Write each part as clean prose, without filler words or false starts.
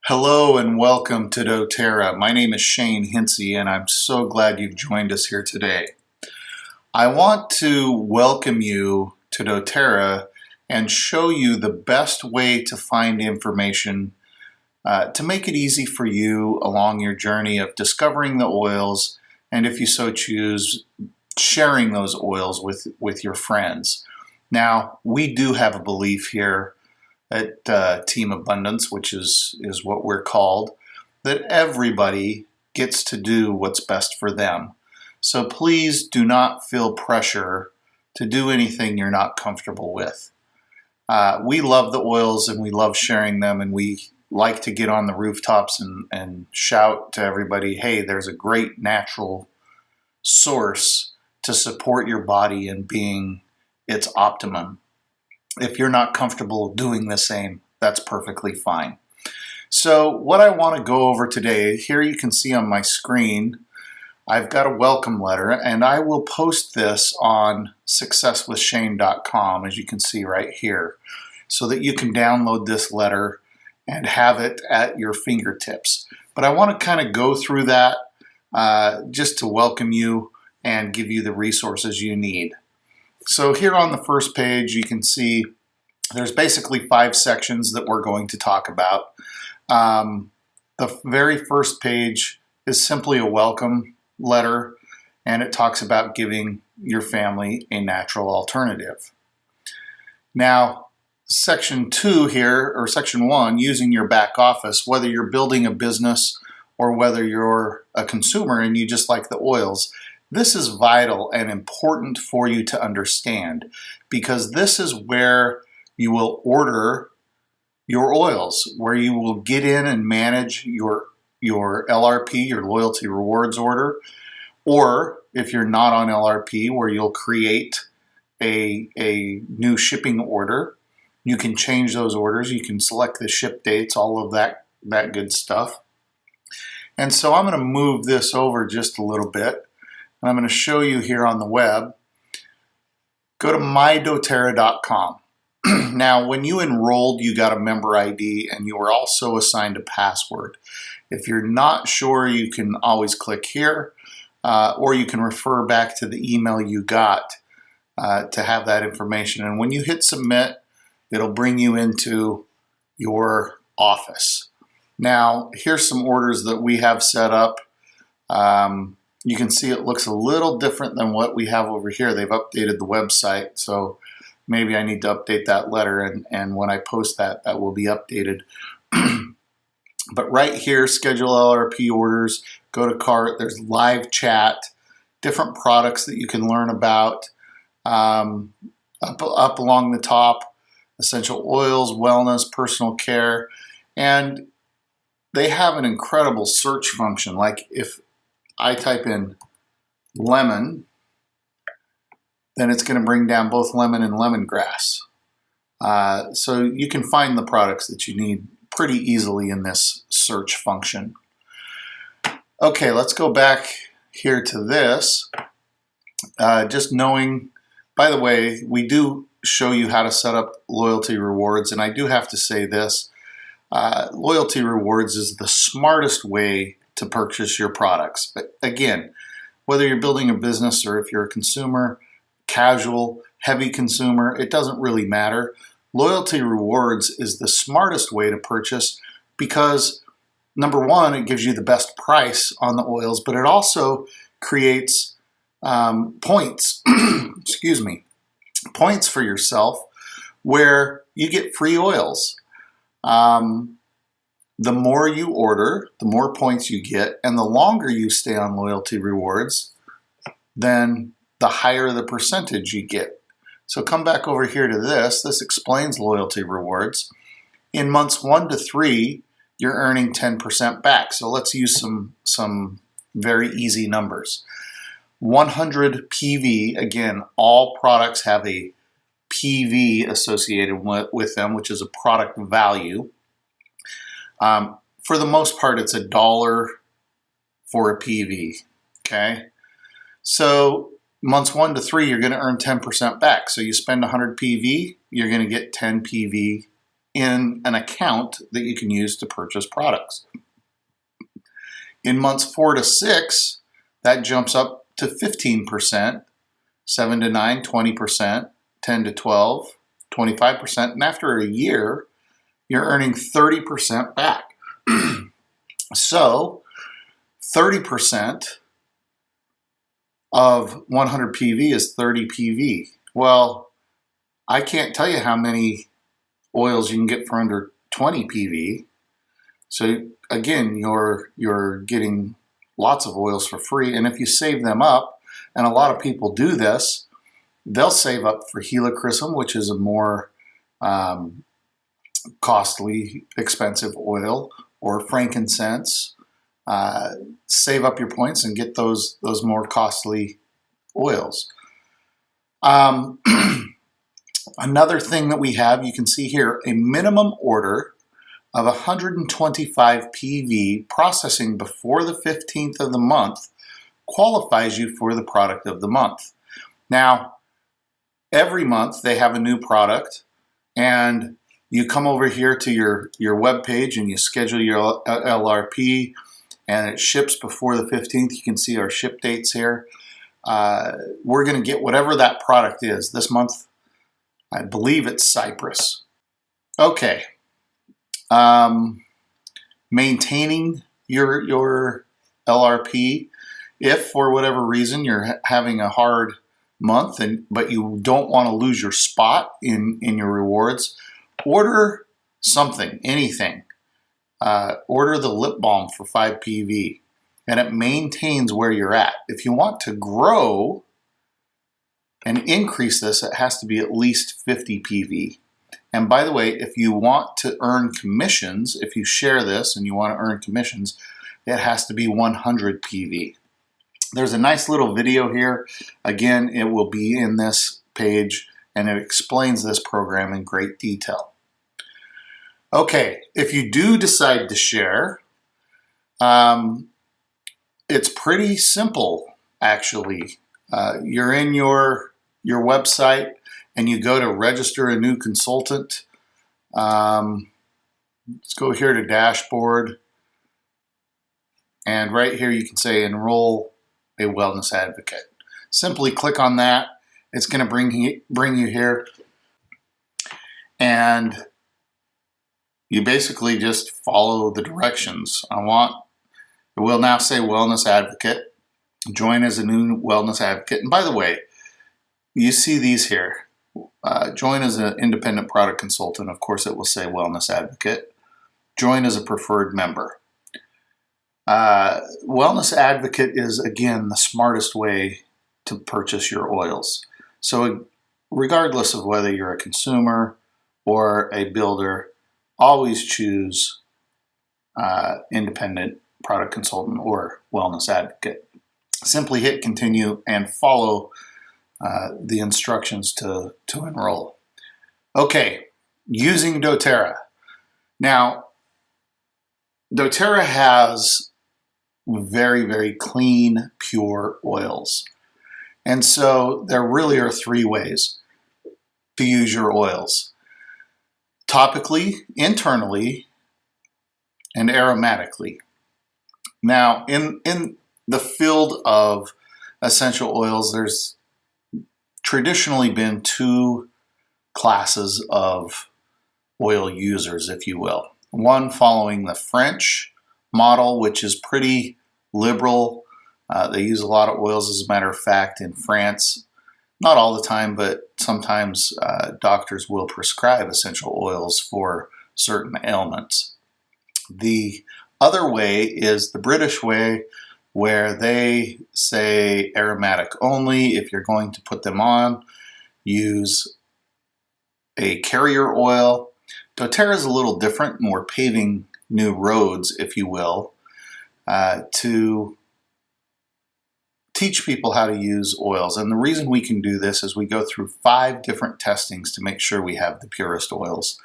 Hello and welcome to doTERRA. My name is Shane Hinsey and I'm so glad you've joined us here today. I want to welcome you to doTERRA and show you the best way to find information to make it easy for you along your journey of discovering the oils and, if you so choose, sharing those oils with your friends. Now, we do have a belief here at Team Abundance, which is what we're called, that everybody gets to do what's best for them. So please do not feel pressure to do anything you're not comfortable with. We love the oils and we love sharing them, and we like to get on the rooftops and shout to everybody, hey, there's a great natural source to support your body in being its optimum. If you're not comfortable doing the same, that's perfectly fine. So what I want to go over today, here you can see on my screen, I've got a welcome letter, and I will post this on successwithshane.com, as you can see right here, so that you can download this letter and have it at your fingertips. But I want to kind of go through that just to welcome you and give you the resources you need. So here on the first page, you can see there's basically 5 sections that we're going to talk about. The very first page is simply a welcome letter, and it talks about giving your family a natural alternative. Now, section 2 here, or section 1, using your back office, whether you're building a business or whether you're a consumer and you just like the oils, this is vital and important for you to understand, because this is where you will order your oils, where you will get in and manage your LRP, your loyalty rewards order, or if you're not on LRP, where you'll create a new shipping order. You can change those orders, you can select the ship dates, all of that good stuff. And so I'm going to move this over just a little bit. I'm going to show you here on the web. Go to mydoterra.com. Now, when you enrolled, you got a member ID and you were also assigned a password. If you're not sure, you can always click here, or you can refer back to the email you got to have that information. And when you hit submit, it'll bring you into your office. Now, here's some orders that we have set up. You can see it looks a little different than what we have over here. They've updated the website, so maybe I need to update that letter, and when I post that, that will be updated. But right here, schedule LRP orders, go to cart, there's live chat, different products that you can learn about. Up along the top, essential oils, wellness, personal care, and they have an incredible search function. Like if I type in lemon, then it's going to bring down both lemon and lemongrass. So you can find the products that you need pretty easily in this search function. Okay, let's go back here to this. Just knowing, by the way, we do show you how to set up loyalty rewards, and I do have to say this. Loyalty rewards is the smartest way to purchase your products. But again, whether you're building a business or if you're a consumer, casual, heavy consumer, it doesn't really matter. Loyalty rewards is the smartest way to purchase because, number one, it gives you the best price on the oils, but it also creates points, excuse me, points for yourself where you get free oils. The more you order, the more points you get, and the longer you stay on loyalty rewards, then the higher the percentage you get. So come back over here to this. This explains loyalty rewards. In months 1 to 3, you're earning 10% back. So let's use some very easy numbers. 100 PV, again, all products have a PV associated with them, which is a product value. For the most part, it's $1 for a PV, okay? So months 1 to 3, you're going to earn 10% back. So you spend 100 PV, you're going to get 10 PV in an account that you can use to purchase products. In months 4 to 6, that jumps up to 15%, 7 to 9, 20%, 10 to 12, 25%, and after a year, you're earning 30% back. So 30% of 100 PV is 30 PV. Well, I can't tell you how many oils you can get for under 20 PV. So again, you're getting lots of oils for free. And if you save them up, and a lot of people do this, they'll save up for helichrysum, which is a more costly, expensive oil, or frankincense. Save up your points and get those more costly oils. Another thing that we have, you can see here, a minimum order of 125 PV processing before the 15th of the month qualifies you for the product of the month. Now, every month they have a new product, and you come over here to your web page and you schedule your LRP, and it ships before the 15th. You can see our ship dates here. We're going to get whatever that product is. This month, I believe it's Cypress. Okay. Maintaining your LRP. If for whatever reason you're having a hard month but you don't want to lose your spot in your rewards, order something, anything. Order the lip balm for 5 PV, and it maintains where you're at. If you want to grow and increase this, it has to be at least 50 PV. And by the way, if you want to earn commissions, if you share this and you want to earn commissions, it has to be 100 PV. There's a nice little video here. Again, it will be in this page, and it explains this program in great detail. Okay, if you do decide to share, it's pretty simple, actually. You're in your website, and you go to register a new consultant. Let's go here to dashboard. And right here you can say enroll a wellness advocate. Simply click on that. It's going to bring you here. And you basically just follow the directions. It will now say wellness advocate. Join as a new wellness advocate. And by the way, you see these here. Join as an independent product consultant. Of course, it will say wellness advocate. Join as a preferred member. Wellness advocate is, again, the smartest way to purchase your oils. So regardless of whether you're a consumer or a builder, always choose independent product consultant or wellness advocate. Simply hit continue and follow the instructions to enroll. Okay, using doTERRA. Now, doTERRA has very, very clean, pure oils. And so there really are 3 ways to use your oils: topically, internally, and aromatically. Now, in the field of essential oils, there's traditionally been 2 classes of oil users, if you will. One following the French model, which is pretty liberal. They use a lot of oils, as a matter of fact, in France. Not all the time, but sometimes doctors will prescribe essential oils for certain ailments. The other way is the British way, where they say aromatic only. If you're going to put them on, use a carrier oil. doTERRA is a little different, and we're paving new roads, if you will, to teach people how to use oils. And the reason we can do this is we go through 5 different testings to make sure we have the purest oils.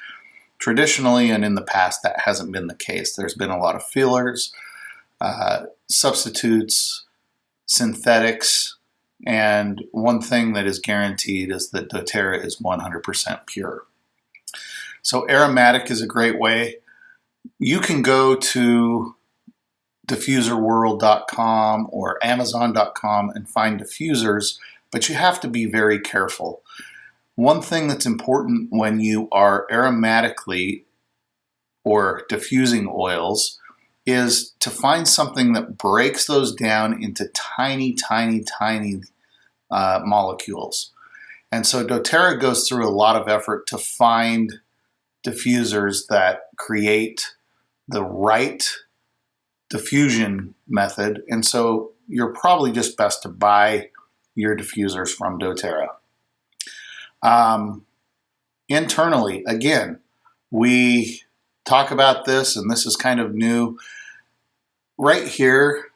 Traditionally and in the past, that hasn't been the case. There's been a lot of fillers, substitutes, synthetics, and one thing that is guaranteed is that doTERRA is 100% pure. So aromatic is a great way. You can go to diffuserworld.com or amazon.com and find diffusers, but you have to be very careful. One thing that's important when you are aromatically or diffusing oils is to find something that breaks those down into tiny, tiny, tiny molecules. And so doTERRA goes through a lot of effort to find diffusers that create the right diffusion method. And so you're probably just best to buy your diffusers from doTERRA. Internally, again, we talk about this, and this is kind of new. Right here,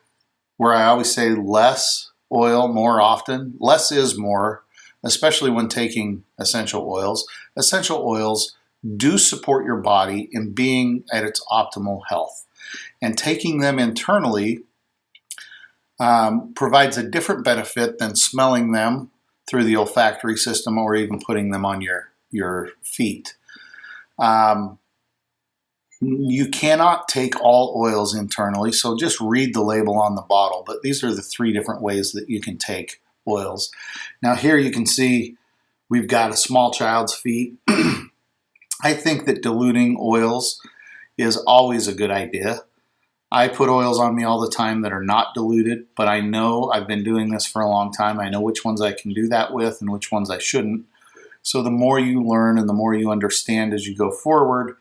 where I always say less oil more often, less is more, especially when taking essential oils. Essential oils do support your body in being at its optimal health. And taking them internally provides a different benefit than smelling them through the olfactory system or even putting them on your feet. You cannot take all oils internally, so just read the label on the bottle. But these are the 3 different ways that you can take oils. Now here you can see we've got a small child's feet. I think that diluting oils is always a good idea. I put oils on me all the time that are not diluted, but I know I've been doing this for a long time. I know which ones I can do that with and which ones I shouldn't. So the more you learn and the more you understand as you go forward,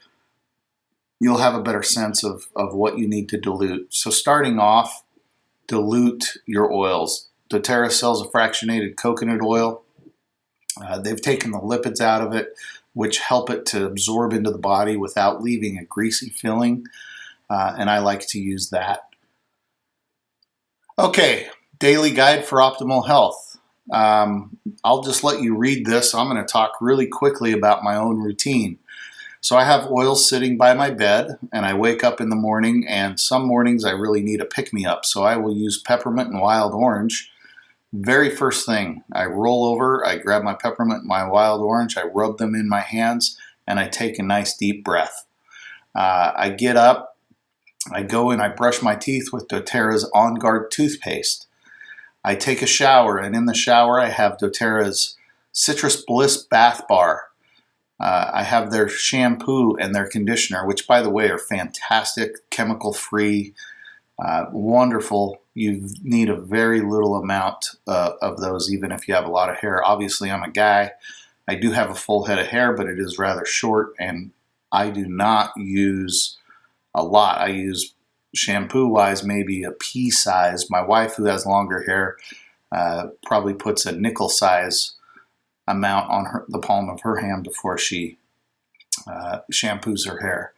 you'll have a better sense of what you need to dilute. So starting off, dilute your oils. doTERRA sells a fractionated coconut oil. They've taken the lipids out of it, which help it to absorb into the body without leaving a greasy feeling. And I like to use that. Okay, daily guide for optimal health. I'll just let you read this. I'm going to talk really quickly about my own routine. So I have oil sitting by my bed, and I wake up in the morning, and some mornings I really need a pick-me-up. So I will use peppermint and wild orange. Very first thing, I roll over, I grab my peppermint and my wild orange, I rub them in my hands, and I take a nice deep breath. I get up, I go and I brush my teeth with doTERRA's On Guard toothpaste. I take a shower, and in the shower I have doTERRA's Citrus Bliss Bath Bar. I have their shampoo and their conditioner, which by the way are fantastic, chemical-free, wonderful. You need a very little amount of those, even if you have a lot of hair. Obviously, I'm a guy. I do have a full head of hair, but it is rather short, and I do not use a lot. I use shampoo-wise maybe a pea size. My wife, who has longer hair, probably puts a nickel size amount on the palm of her hand before she shampoos her hair.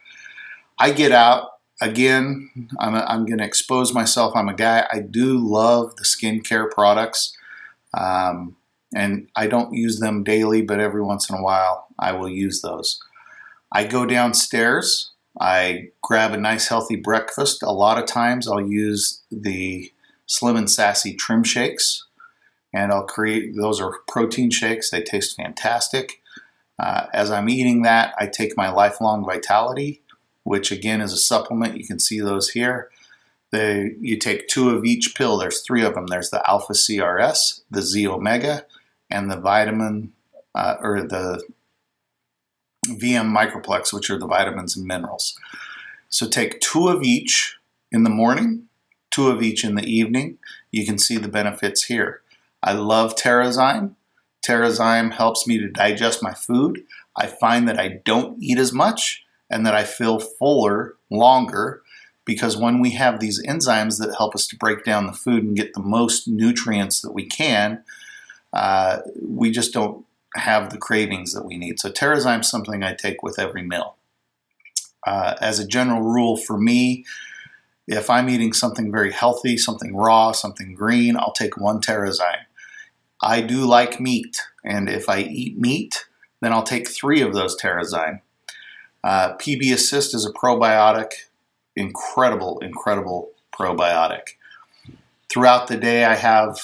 I get out. Again, I'm going to expose myself. I'm a guy. I do love the skincare products, and I don't use them daily, but every once in a while I will use those. I go downstairs. I grab a nice healthy breakfast. A lot of times I'll use the Slim and Sassy Trim Shakes, and those are protein shakes. They taste fantastic. As I'm eating that, I take my Lifelong Vitality, which again is a supplement. You can see those here. You take 2 of each pill. There's 3 of them. There's the Alpha CRS, the Z Omega, and the vitamin or the VM Microplex, which are the vitamins and minerals. So take 2 of each in the morning, 2 of each in the evening. You can see the benefits here. I love Terrazyme. Terrazyme helps me to digest my food. I find that I don't eat as much and that I feel fuller longer, because when we have these enzymes that help us to break down the food and get the most nutrients that we can, we just don't have the cravings that we need. So Terrazyme is something I take with every meal. As a general rule for me, if I'm eating something very healthy, something raw, something green, I'll take 1 Terrazyme. I do like meat, and if I eat meat, then I'll take 3 of those Terrazyme. PB Assist is a probiotic, incredible, incredible probiotic. Throughout the day, I have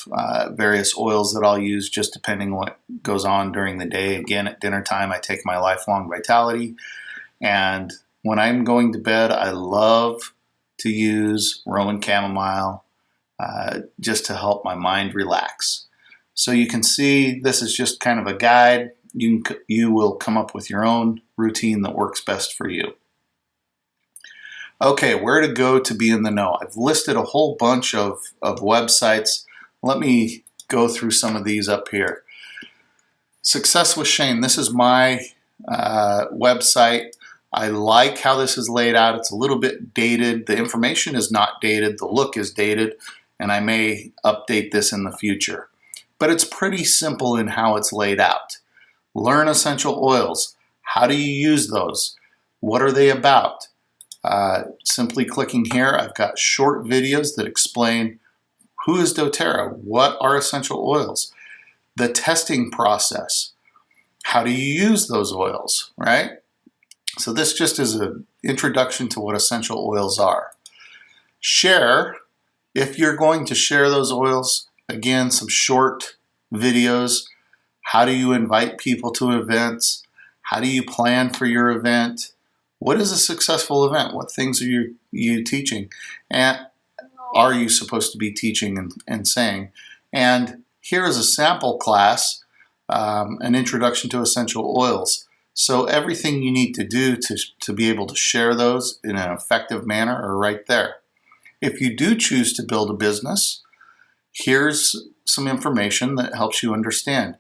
various oils that I'll use just depending on what goes on during the day. Again, at dinner time, I take my Lifelong Vitality. And when I'm going to bed, I love to use Roman chamomile just to help my mind relax. So you can see this is just kind of a guide. You will come up with your own routine that works best for you. Okay, where to go to be in the know. I've listed a whole bunch of websites. Let me go through some of these up here. Success with Shane. This is my website. I like how this is laid out. It's a little bit dated. The information is not dated. The look is dated, and I may update this in the future. But it's pretty simple in how it's laid out. Learn essential oils. How do you use those? What are they about? Simply clicking here, I've got short videos that explain who is doTERRA, what are essential oils, the testing process, how do you use those oils, right? So this just is an introduction to what essential oils are. Share, if you're going to share those oils, again, some short videos. How do you invite people to events? How do you plan for your event? What is a successful event? What things are you teaching? And are you supposed to be teaching and saying? And here is a sample class, an introduction to essential oils. So everything you need to do to be able to share those in an effective manner are right there. If you do choose to build a business, here's some information that helps you understand.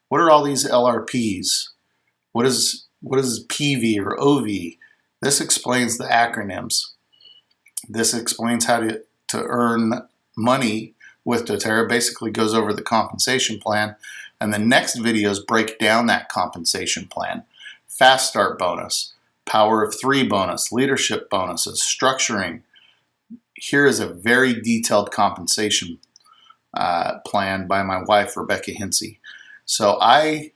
What are all these LRPs? What is PV or OV? This explains the acronyms. This explains how to earn money with doTERRA. Basically goes over the compensation plan. And the next videos break down that compensation plan. Fast start bonus, power of 3 bonus, leadership bonuses, structuring. Here is a very detailed compensation plan by my wife, Rebecca Hinsey. So I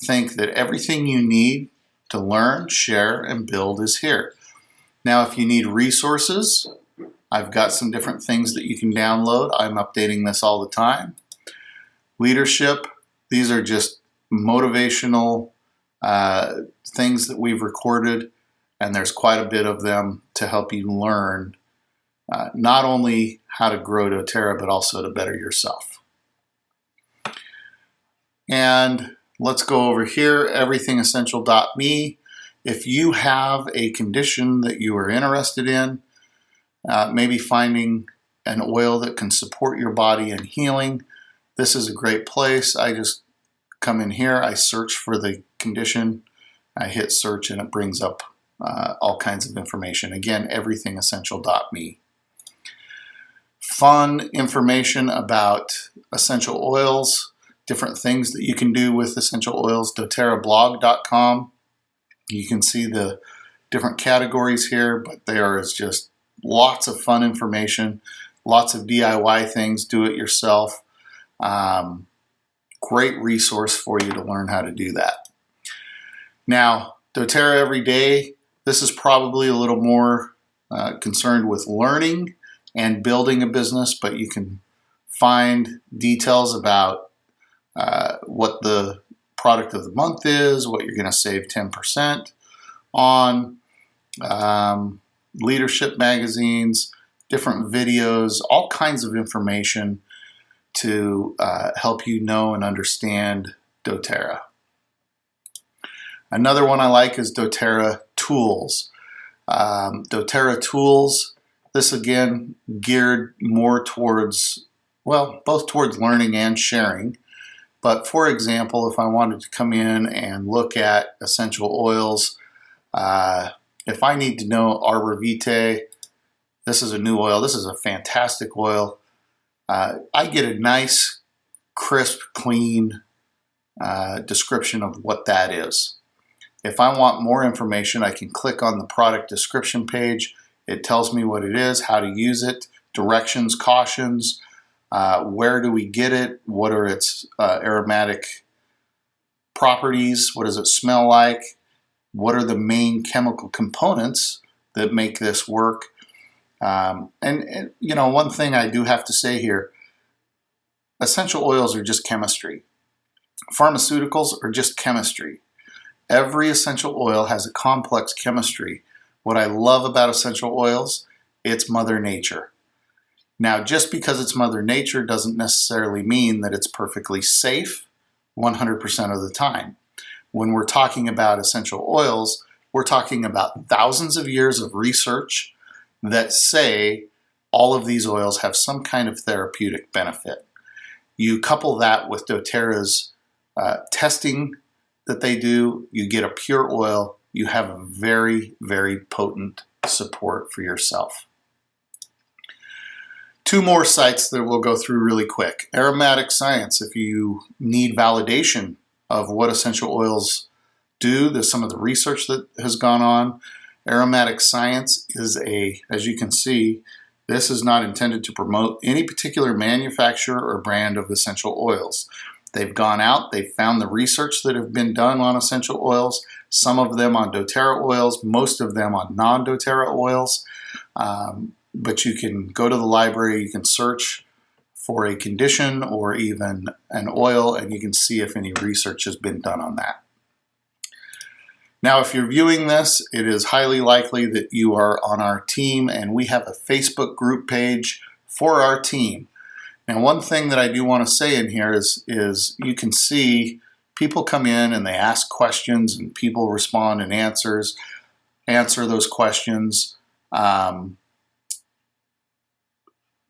think that everything you need to learn, share, and build is here. Now, if you need resources, I've got some different things that you can download. I'm updating this all the time. Leadership, these are just motivational things that we've recorded, and there's quite a bit of them to help you learn not only how to grow doTERRA, but also to better yourself. And let's go over here, everythingessential.me. If you have a condition that you are interested in, maybe finding an oil that can support your body in healing, this is a great place. I just come in here, I search for the condition, I hit search, and it brings up all kinds of information. Again, everythingessential.me. Fun information about essential oils, different things that you can do with essential oils, doTERRAblog.com. You can see the different categories here, but there is just lots of fun information, lots of DIY things, do it yourself. Great resource for you to learn how to do that. Now, doTERRA Every Day, this is probably a little more concerned with learning and building a business, but you can find details about what the product of the month is, what you're going to save 10% on, leadership magazines, different videos, all kinds of information to help you know and understand doTERRA. Another one I like is doTERRA Tools. doTERRA Tools, this again geared more towards, well, both towards learning and sharing. But for example, if I wanted to come in and look at essential oils, if I need to know Arbor Vitae, this is a new oil. This is a fantastic oil. I get a nice, crisp, clean description of what that is. If I want more information, I can click on the product description page. It tells me what it is, how to use it, directions, cautions, where do we get it, what are its aromatic properties, what does it smell like, what are the main chemical components that make this work. And you know, one thing I do have to say here, essential oils are just chemistry. Pharmaceuticals are just chemistry. Every essential oil has a complex chemistry. What I love about essential oils, it's Mother Nature. Now, just because it's Mother Nature doesn't necessarily mean that it's perfectly safe 100% of the time. When we're talking about essential oils, we're talking about thousands of years of research that say all of these oils have some kind of therapeutic benefit. You couple that with doTERRA's testing that they do, you get a pure oil, you have a very, very potent support for yourself. Two more sites that we'll go through really quick. Aromatic Science, if you need validation of what essential oils do, there's some of the research that has gone on. Aromatic Science is as you can see, this is not intended to promote any particular manufacturer or brand of essential oils. They've gone out, they've found the research that have been done on essential oils, some of them on doTERRA oils, most of them on non-doTERRA oils. But you can go to the library, you can search for a condition or even an oil, and you can see if any research has been done on that. Now, if you're viewing this, it is highly likely that you are on our team, and we have a Facebook group page for our team. Now, one thing that I do want to say in here is you can see people come in and they ask questions, and people respond and answer those questions.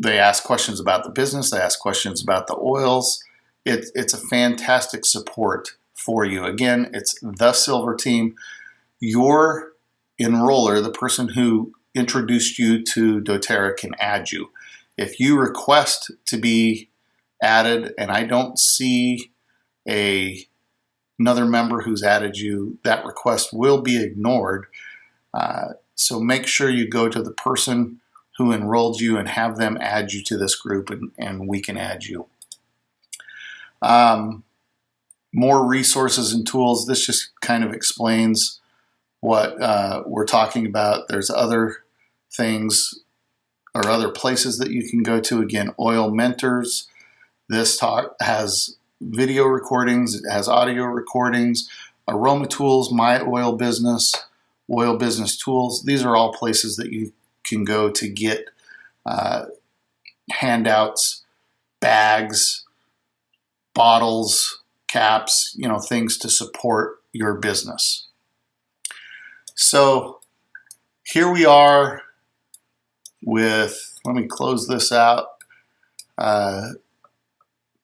They ask questions about the business, they ask questions about the oils. It's a fantastic support for you. Again, it's the Silver Team. Your enroller, the person who introduced you to doTERRA, can add you. If you request to be added and I don't see another member who's added you, that request will be ignored. So make sure you go to the person who enrolled you and have them add you to this group, and we can add you. More resources and tools. This just kind of explains what we're talking about. There's other things or other places that you can go to. Again, Oil Mentors. This talk has video recordings, it has audio recordings. Aroma Tools, My Oil Business, Oil Business Tools. These are all places that you can go to get handouts, bags, bottles, caps, you know, things to support your business. So here we are with, let me close this out.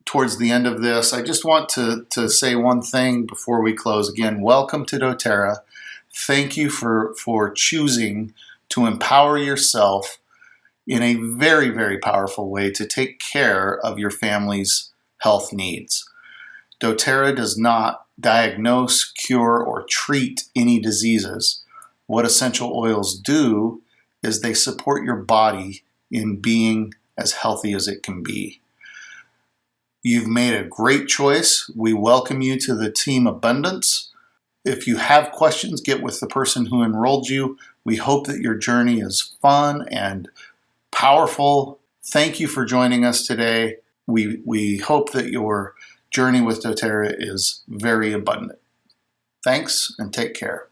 Towards the end of this, I just want to say one thing before we close. Again, welcome to doTERRA. Thank you for choosing to empower yourself in a very, very powerful way to take care of your family's health needs. doTERRA does not diagnose, cure, or treat any diseases. What essential oils do is they support your body in being as healthy as it can be. You've made a great choice. We welcome you to the Team Abundance. If you have questions, get with the person who enrolled you. We hope that your journey is fun and powerful. Thank you for joining us today. We hope that your journey with doTERRA is very abundant. Thanks and take care.